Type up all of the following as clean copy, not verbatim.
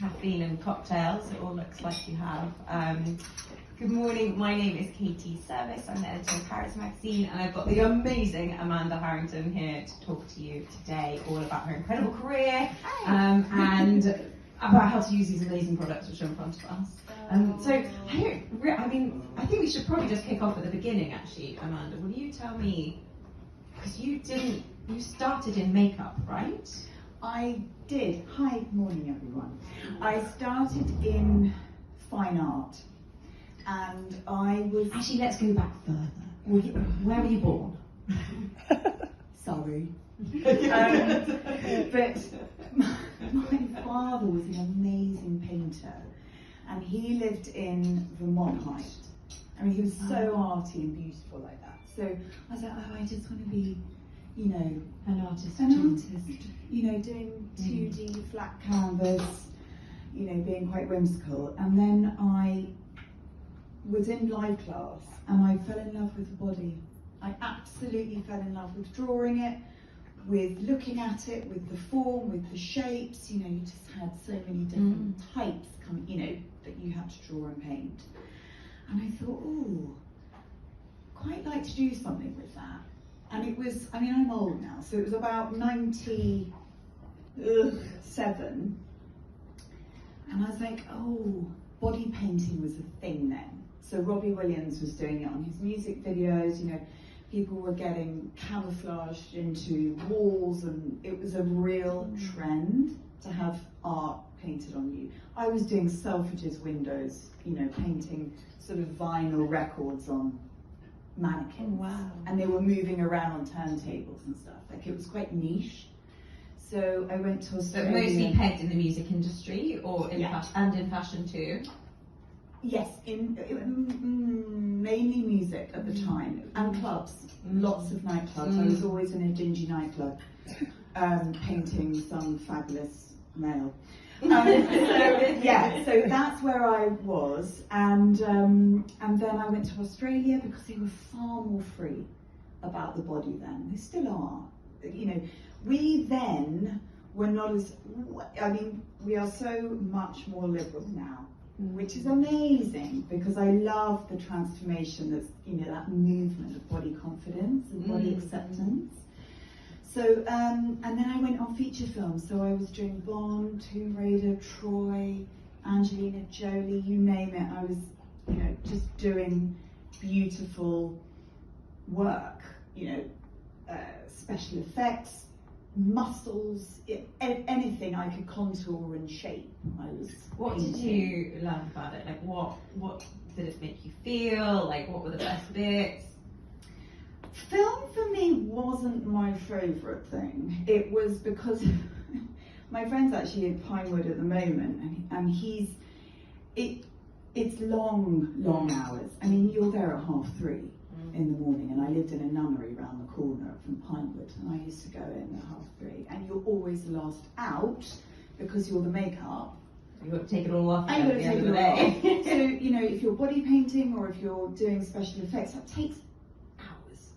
caffeine and cocktails. It all looks like you have. Good morning, my name is Katie Service. I'm the editor of Paris Magazine, and I've got the amazing Amanda Harrington here to talk to you today all about her incredible career and about how to use these amazing products which are in front of us. So, I think we should probably just kick off at the beginning, actually, Amanda. Will you tell me, because you started in makeup, right? I did. Hi, good morning, everyone. I started in fine art, and I was... Actually, let's go back further. Where were you born? Sorry. But my father was an amazing painter, and he lived in Vermont Height. I mean, he was so arty and beautiful like that. So I was like, oh, I just want to be, you know, An artist, you know, doing 2D flat canvas, you know, being quite whimsical. And then I was in live class and I fell in love with the body. I absolutely fell in love with drawing it, with looking at it, with the form, with the shapes. You know, you just had so many different types coming, you know, that you had to draw and paint. And I thought, oh, quite like to do something with that. And it was, I mean, I'm old now, so it was about 97. And I was like, oh, body painting was a thing then. So Robbie Williams was doing it on his music videos, you know, people were getting camouflaged into walls, and it was a real trend to have art painted on you. I was doing Selfridges windows, you know, painting sort of vinyl records on mannequins. Wow. And they were moving around on turntables and stuff. Like, it was quite niche. So I went to Australia. But mostly pegged in the music industry, or in and in fashion too? Yes, mainly music at the time, and clubs, lots of nightclubs. I was always in a dingy nightclub, painting some fabulous male. So that's where I was, and then I went to Australia because they were far more free about the body then. They still are. You know, we then were not as, I mean, we are so much more liberal now, which is amazing, because I love the transformation that's, you know, that movement of body confidence and body acceptance. So, and then I went on feature films. So I was doing Bond, Tomb Raider, Troy, Angelina Jolie, you name it. I was, you know, just doing beautiful work, you know, special effects, muscles, anything I could contour and shape. I was. What did you learn about it? Like, what did it make you feel? Like, what were the best bits? Film for me wasn't my favourite thing. It was because my friend's actually in Pinewood at the moment, and it's long hours. I mean, you're there at 3:30 in the morning, and I lived in a nunnery around the corner from Pinewood, and I used to go in at 3:30, and you're always the last out because you're the makeup. You've got to take it all off at the end of the day. So, you know, if you're body painting or if you're doing special effects, that takes hours.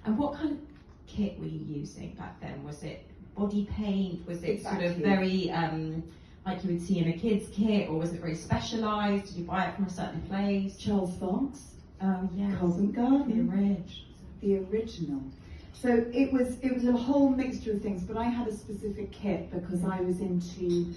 And what kind of kit were you using back then? Was it body paint? Was it Exactly. sort of very, like you would see in a kid's kit, or was it very specialised? Did you buy it from a certain place? Charles Fox. Yes. Covent Garden. The original. So it was a whole mixture of things, but I had a specific kit because I was into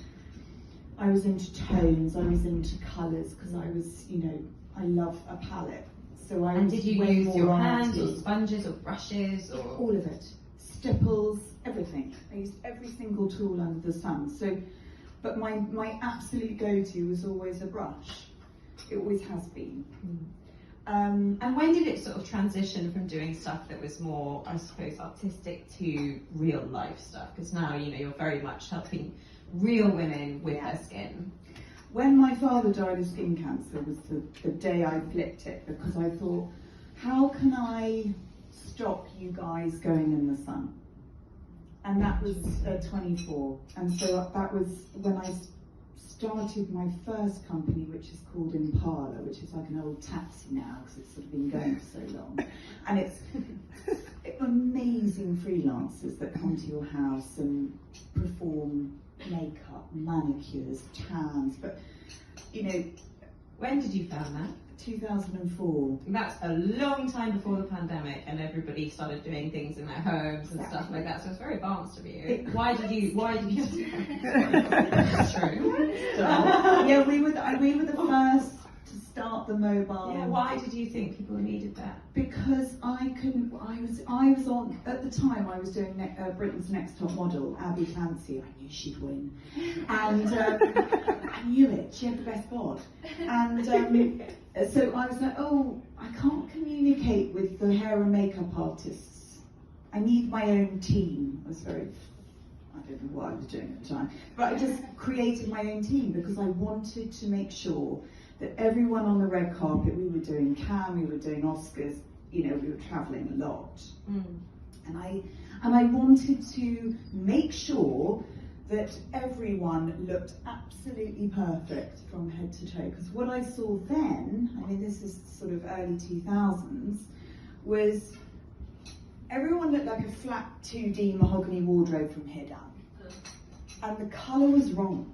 tones, I was into colours, because I was, you know, I love a palette. So I And was did you way use more your arty. hands or sponges or brushes or? All of it. Stipples, everything. I used every single tool under the sun. So, but my absolute go-to was always a brush. It always has been. And when did it sort of transition from doing stuff that was more, I suppose, artistic to real life stuff? Because now, you know, you're very much helping real women with their skin. When my father died of skin cancer was the day I flipped it, because I thought, how can I stop you guys going in the sun? And that was at 24. And so that was when I started my first company, which is called Impala, which is like an old taxi now because it's sort of been going for so long. And it's amazing freelancers that come to your house and perform makeup, manicures, tans, but you know, When did you found that? 2004. That's a long time before the pandemic, and everybody started doing things in their homes and stuff like that. So it's very advanced of you. Why did you? That's true. Yeah, we were the first to start the mobile. Yeah. Why did you think people needed that? Because I was on, at the time I was doing Britain's Next Top Model, Abby Clancy. I knew she'd win, and I knew it. She had the best bod, and so I was like, oh, I can't communicate with the hair and makeup artists. I need my own team. I don't know what I was doing at the time, but I just created my own team because I wanted to make sure that everyone on the red carpet, we were doing Cannes, we were doing Oscars, you know, we were travelling a lot. And I wanted to make sure that everyone looked absolutely perfect from head to toe. Because what I saw then, I mean this is sort of early 2000s, was everyone looked like a flat 2D mahogany wardrobe from here down. And the colour was wrong.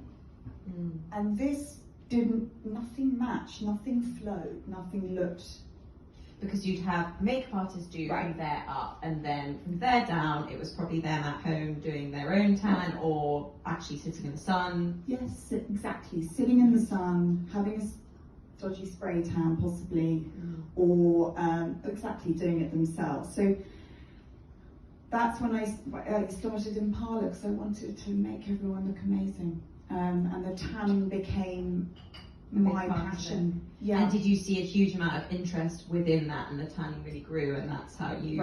And this nothing matched, nothing flowed, nothing looked. Because you'd have a makeup artist do from there up, and then from there down, it was probably them at home doing their own tan, or actually sitting in the sun. Yes, exactly. Sitting in the sun, having a dodgy spray tan possibly, or exactly doing it themselves. So that's when I started in parlour, because I wanted to make everyone look amazing. And the tanning became my passion. Yeah. And did you see a huge amount of interest within that, and the tanning really grew, and that's how you